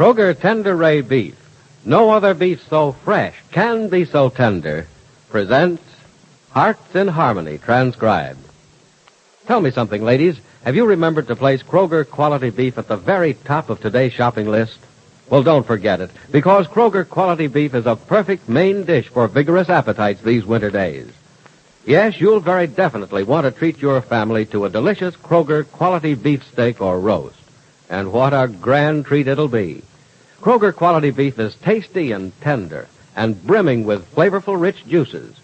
Kroger Tender Ray Beef, no other beef so fresh can be so tender, presents Hearts in Harmony, transcribed. Tell me something, ladies. Have you remembered to place Kroger quality beef at the very top of today's shopping list? Well, don't forget it, because Kroger quality beef is a perfect main dish for vigorous appetites these winter days. Yes, you'll very definitely want to treat your family to a delicious Kroger quality beef steak or roast. And what a grand treat it'll be. Kroger quality beef is tasty and tender and brimming with flavorful, rich juices.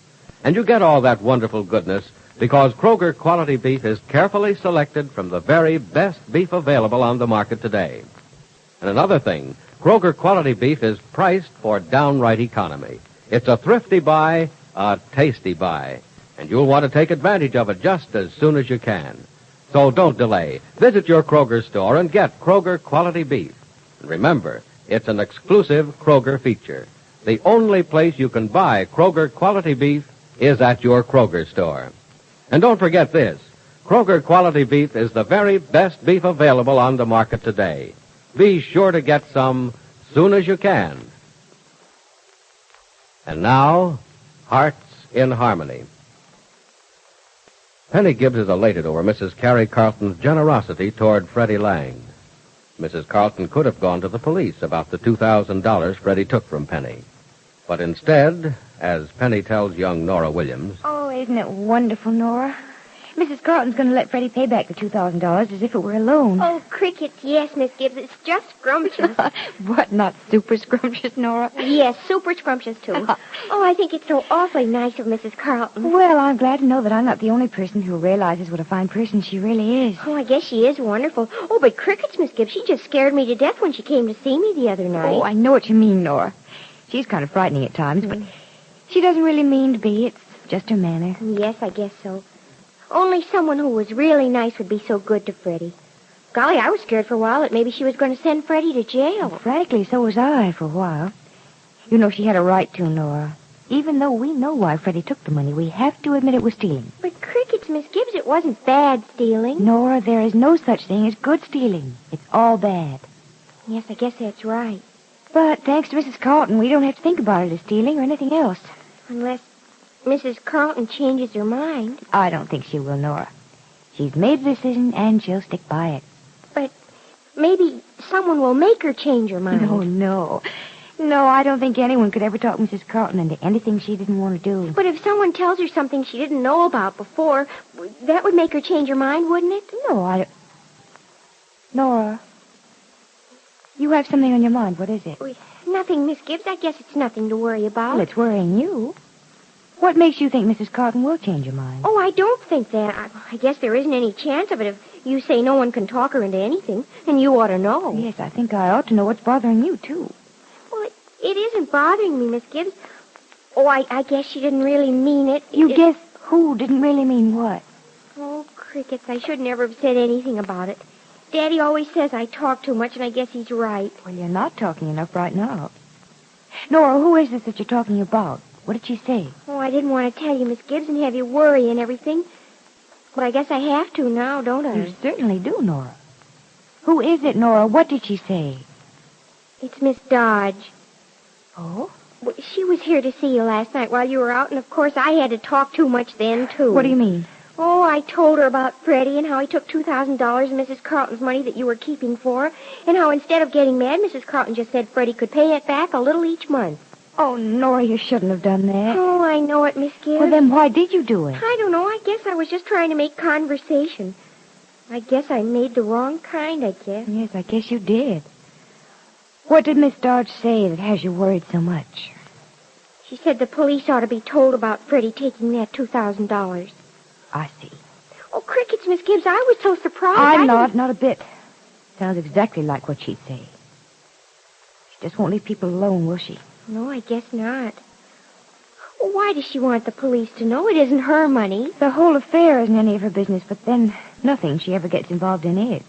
And you get all that wonderful goodness because Kroger quality beef is carefully selected from the very best beef available on the market today. And another thing, Kroger quality beef is priced for downright economy. It's a thrifty buy, a tasty buy. And you'll want to take advantage of it just as soon as you can. So don't delay. Visit your Kroger store and get Kroger quality beef. And remember, it's an exclusive Kroger feature. The only place you can buy Kroger quality beef is at your Kroger store. And don't forget this. Kroger quality beef is the very best beef available on the market today. Be sure to get some soon as you can. And now, Hearts in Harmony. Penny Gibbs is elated over Mrs. Carrie Carlton's generosity toward Freddie Lang. Mrs. Carlton could have gone to the police about the $2,000 Freddie took from Penny. But instead, as Penny tells young Nora Williams... Oh, isn't it wonderful, Nora? Mrs. Carlton's going to let Freddie pay back the $2,000 as if it were a loan. Oh, crickets, yes, Miss Gibbs. It's just scrumptious. What, not super scrumptious, Nora? Yes, super scrumptious, too. Oh, I think it's so awfully nice of Mrs. Carlton. Well, I'm glad to know that I'm not the only person who realizes what a fine person she really is. Oh, I guess she is wonderful. Oh, but crickets, Miss Gibbs, she just scared me to death when she came to see me the other night. Oh, I know what you mean, Nora. She's kind of frightening at times, but she doesn't really mean to be. It's just her manner. Yes, I guess so. Only someone who was really nice would be so good to Freddie. Golly, I was scared for a while that maybe she was going to send Freddie to jail. Well, frankly, so was I for a while. You know, she had a right to, Nora. Even though we know why Freddie took the money, we have to admit it was stealing. But crickets, Miss Gibbs, it wasn't bad stealing. Nora, there is no such thing as good stealing. It's all bad. Yes, I guess that's right. But thanks to Mrs. Carlton, we don't have to think about it as stealing or anything else. Unless Mrs. Carlton changes her mind. I don't think she will, Nora. She's made the decision, and she'll stick by it. But maybe someone will make her change her mind. No. No, I don't think anyone could ever talk Mrs. Carlton into anything she didn't want to do. But if someone tells her something she didn't know about before, that would make her change her mind, wouldn't it? No, Nora, you have something on your mind. What is it? Nothing, Miss Gibbs. I guess it's nothing to worry about. Well, it's worrying you. What makes you think Mrs. Carlton will change her mind? Oh, I don't think that. I guess there isn't any chance of it if you say no one can talk her into anything, and you ought to know. Yes, I think I ought to know what's bothering you, too. Well, it isn't bothering me, Miss Gibbs. Oh, I guess she didn't really mean it. You guess who didn't really mean what? Oh, crickets, I should never have said anything about it. Daddy always says I talk too much, and I guess he's right. Well, you're not talking enough right now. Nora, who is this that you're talking about? What did she say? Oh, I didn't want to tell you, Miss Gibbs, and have you worry and everything. But I guess I have to now, don't I? You certainly do, Nora. Who is it, Nora? What did she say? It's Miss Dodge. Oh? Well, she was here to see you last night while you were out, and of course I had to talk too much then, too. What do you mean? Oh, I told her about Freddie and how he took $2,000 of Mrs. Carlton's money that you were keeping for, and how instead of getting mad, Mrs. Carlton just said Freddie could pay it back a little each month. Oh, Nora, you shouldn't have done that. Oh, I know it, Miss Gibbs. Well, then why did you do it? I don't know. I guess I was just trying to make conversation. I guess I made the wrong kind, I guess. Yes, I guess you did. What did Miss Dodge say that has you worried so much? She said the police ought to be told about Freddie taking that $2,000. I see. Oh, crickets, Miss Gibbs, I was so surprised. I'm not a bit. Sounds exactly like what she'd say. She just won't leave people alone, will she? No, I guess not. Well, why does she want the police to know? It isn't her money. The whole affair isn't any of her business, but then nothing she ever gets involved in is.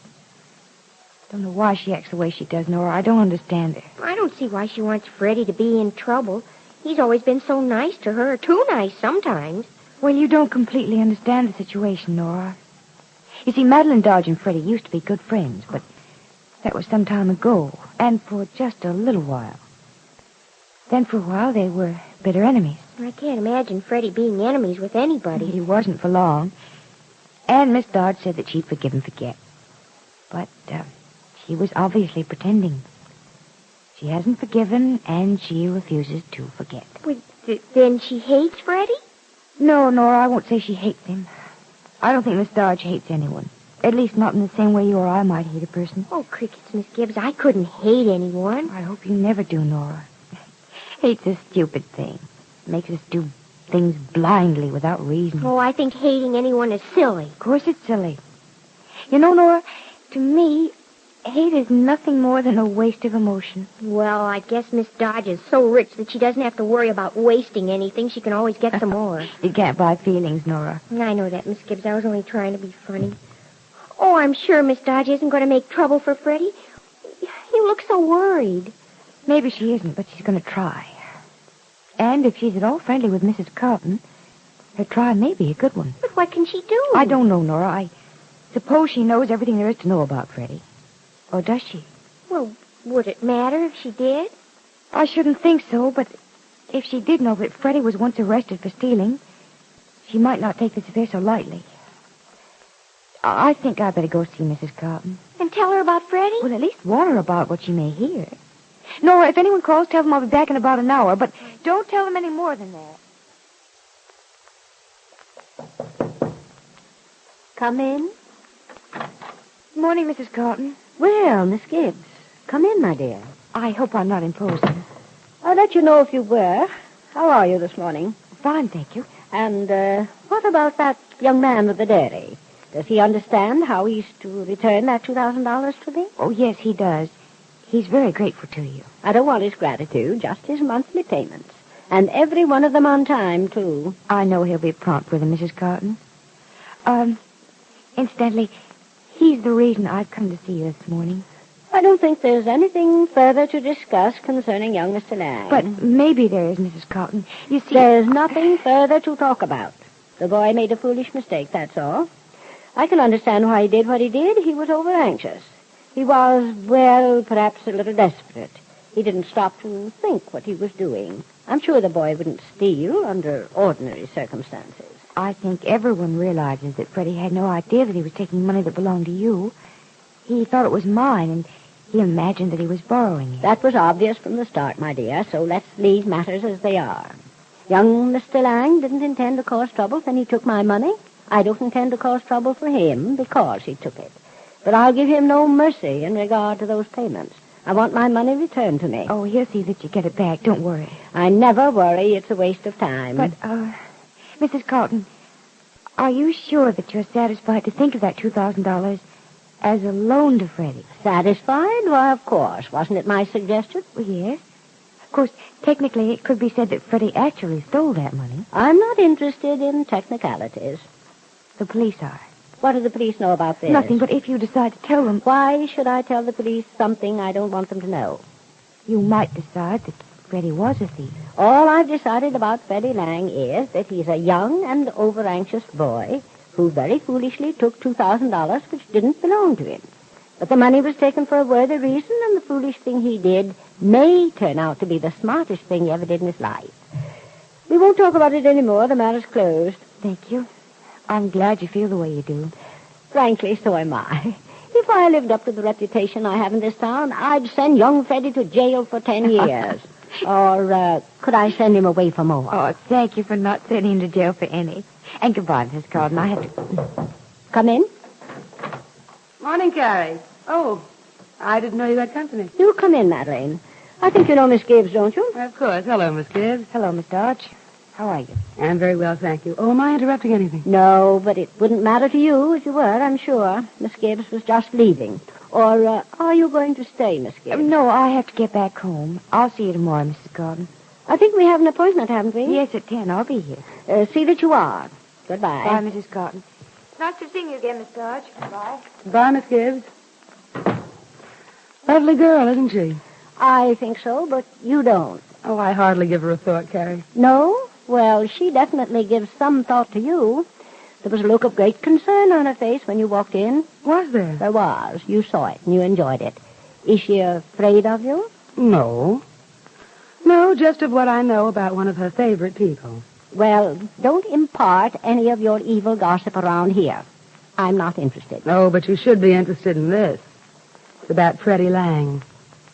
Don't know why she acts the way she does, Nora. I don't understand her. I don't see why she wants Freddie to be in trouble. He's always been so nice to her. Too nice sometimes. Well, you don't completely understand the situation, Nora. You see, Madeline Dodge and Freddie used to be good friends, but That was some time ago, and for just a little while. Then for a while they were bitter enemies. I can't imagine Freddie being enemies with anybody. He wasn't for long. And Miss Dodge said that she'd forgive and forget. But she was obviously pretending. She hasn't forgiven, and she refuses to forget. Well, then she hates Freddie? No, Nora, I won't say she hates him. I don't think Miss Dodge hates anyone. At least not in the same way you or I might hate a person. Oh, crickets, Miss Gibbs, I couldn't hate anyone. I hope you never do, Nora. Hate's a stupid thing. Makes us do things blindly without reason. Oh, I think hating anyone is silly. Of course it's silly. You know, Nora, to me, hate is nothing more than a waste of emotion. Well, I guess Miss Dodge is so rich that she doesn't have to worry about wasting anything. She can always get some more. You can't buy feelings, Nora. I know that, Miss Gibbs. I was only trying to be funny. Oh, I'm sure Miss Dodge isn't going to make trouble for Freddie. You look so worried. Maybe she isn't, but she's going to try. And if she's at all friendly with Mrs. Carlton, her try may be a good one. But what can she do? I don't know, Nora. I suppose she knows everything there is to know about Freddie. Or does she? Well, would it matter if she did? I shouldn't think so, but if she did know that Freddie was once arrested for stealing, she might not take this affair so lightly. I think I'd better go see Mrs. Carlton. And tell her about Freddie? Well, at least warn her about what she may hear. Nora, if anyone calls, tell them I'll be back in about an hour, but don't tell them any more than that. Come in. Morning, Mrs. Carlton. Well, Miss Gibbs, come in, my dear. I hope I'm not imposing. I'll let you know if you were. How are you this morning? Fine, thank you. And what about that young man with the dairy? Does he understand how he's to return that $2,000 to me? Oh, yes, he does. He's very grateful to you. I don't want his gratitude, just his monthly payments. And every one of them on time, too. I know he'll be prompt with him, Mrs. Carlton. Incidentally, he's the reason I've come to see you this morning. I don't think there's anything further to discuss concerning young Mr. Lang. But maybe there is, Mrs. Carlton. You see... There's nothing further to talk about. The boy made a foolish mistake, that's all. I can understand why he did what he did. He was over-anxious. He was, well, perhaps a little desperate. He didn't stop to think what he was doing. I'm sure the boy wouldn't steal under ordinary circumstances. I think everyone realizes that Freddie had no idea that he was taking money that belonged to you. He thought it was mine, and he imagined that he was borrowing it. That was obvious from the start, my dear, so let's leave matters as they are. Young Mr. Lang didn't intend to cause trouble when he took my money. I don't intend to cause trouble for him because he took it. But I'll give him no mercy in regard to those payments. I want my money returned to me. Oh, he'll see that you get it back. Don't worry. I never worry. It's a waste of time. But, Mrs. Carlton, are you sure that you're satisfied to think of that $2,000 as a loan to Freddie? Satisfied? Why, of course. Wasn't it my suggestion? Well, yes. Of course, technically, it could be said that Freddie actually stole that money. I'm not interested in technicalities. The police are. What do the police know about this? Nothing, but if you decide to tell them... Why should I tell the police something I don't want them to know? You might decide that Freddie was a thief. All I've decided about Freddie Lang is that he's a young and over-anxious boy who very foolishly took $2,000 which didn't belong to him. But the money was taken for a worthy reason, and the foolish thing he did may turn out to be the smartest thing he ever did in his life. We won't talk about it anymore. The matter's closed. Thank you. I'm glad you feel the way you do. Frankly, so am I. If I lived up to the reputation I have in this town, I'd send young Freddie to jail for 10 years. Or could I send him away for more? Oh, thank you for not sending him to jail for any. And goodbye, Mrs. Carlton. I have to... Come in. Morning, Carrie. Oh, I didn't know you had company. You come in, Madeline. I think you know Miss Gibbs, don't you? Of course. Hello, Miss Gibbs. Hello, Miss Dodge. How are you? I'm very well, thank you. Oh, am I interrupting anything? No, but it wouldn't matter to you if you were, I'm sure. Miss Gibbs was just leaving. Or are you going to stay, Miss Gibbs? No, I have to get back home. I'll see you tomorrow, Mrs. Carlton. I think we have an appointment, haven't we? Yes, at 10. I'll be here. See that you are. Goodbye. Bye, Mrs. Carlton. Nice to see you again, Miss Dodge. Bye. Bye, Miss Gibbs. Lovely girl, isn't she? I think so, but you don't. Oh, I hardly give her a thought, Carrie. No? Well, she definitely gives some thought to you. There was a look of great concern on her face when you walked in. Was there? There was. You saw it, and you enjoyed it. Is she afraid of you? No. No, just of what I know about one of her favorite people. Well, don't impart any of your evil gossip around here. I'm not interested. Oh, but you should be interested in this. It's about Freddie Lang.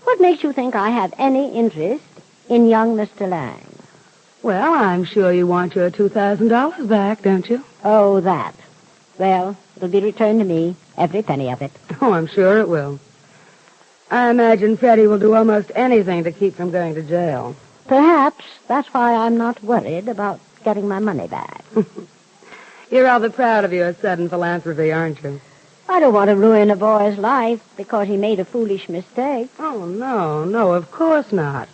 What makes you think I have any interest in young Mr. Lang? Well, I'm sure you want your $2,000 back, don't you? Oh, that. Well, it'll be returned to me, every penny of it. Oh, I'm sure it will. I imagine Freddie will do almost anything to keep from going to jail. Perhaps that's why I'm not worried about getting my money back. You're rather proud of your sudden philanthropy, aren't you? I don't want to ruin a boy's life because he made a foolish mistake. Oh, no, of course not.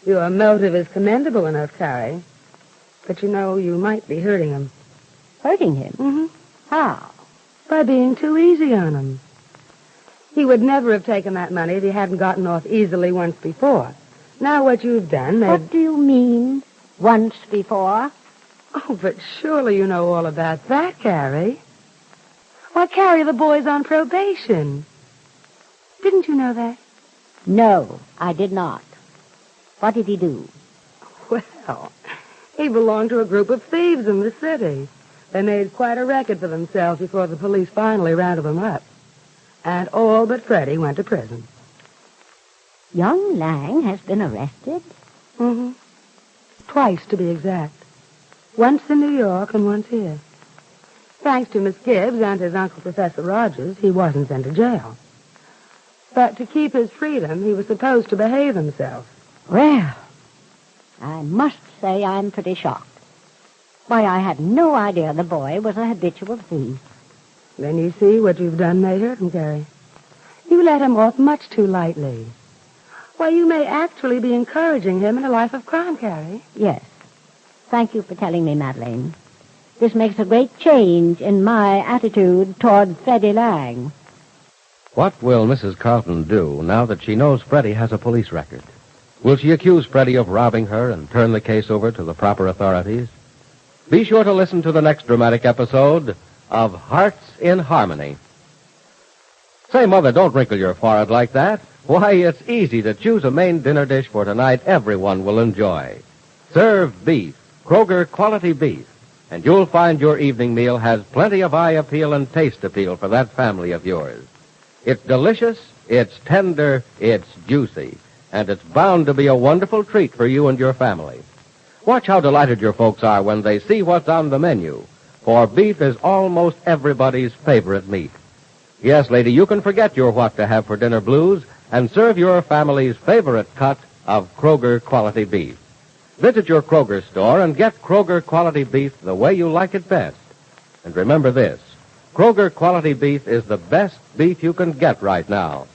Your motive is commendable enough, Carrie. But you know, you might be hurting him. Hurting him? Mm-hmm. How? By being too easy on him. He would never have taken that money if he hadn't gotten off easily once before. Now what you've done made... What do you mean, once before? Oh, but surely you know all about that, Carrie. Why, Carrie, the boy's on probation. Didn't you know that? No, I did not. What did he do? Well, he belonged to a group of thieves in the city. They made quite a record for themselves before the police finally rounded them up. And all but Freddie went to prison. Young Lang has been arrested? Mm-hmm. Twice, to be exact. Once in New York and once here. Thanks to Miss Gibbs and his uncle, Professor Rogers, he wasn't sent to jail. But to keep his freedom, he was supposed to behave himself. Well, I must say I'm pretty shocked. Why, I had no idea the boy was a habitual thief. Then you see what you've done may hurt him, Carrie. You let him off much too lightly. Why, you may actually be encouraging him in a life of crime, Carrie. Yes. Thank you for telling me, Madeleine. This makes a great change in my attitude toward Freddie Lang. What will Mrs. Carlton do now that she knows Freddie has a police record? Will she accuse Freddie of robbing her and turn the case over to the proper authorities? Be sure to listen to the next dramatic episode of Hearts in Harmony. Say, Mother, don't wrinkle your forehead like that. Why, it's easy to choose a main dinner dish for tonight everyone will enjoy. Serve beef, Kroger quality beef, and you'll find your evening meal has plenty of eye appeal and taste appeal for that family of yours. It's delicious, it's tender, it's juicy, and it's bound to be a wonderful treat for you and your family. Watch how delighted your folks are when they see what's on the menu, for beef is almost everybody's favorite meat. Yes, lady, you can forget your what to have for dinner blues and serve your family's favorite cut of Kroger quality beef. Visit your Kroger store and get Kroger quality beef the way you like it best. And remember this, Kroger quality beef is the best beef you can get right now.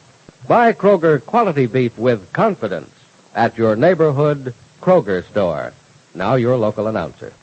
Buy Kroger quality beef with confidence at your neighborhood Kroger store. Now your local announcer.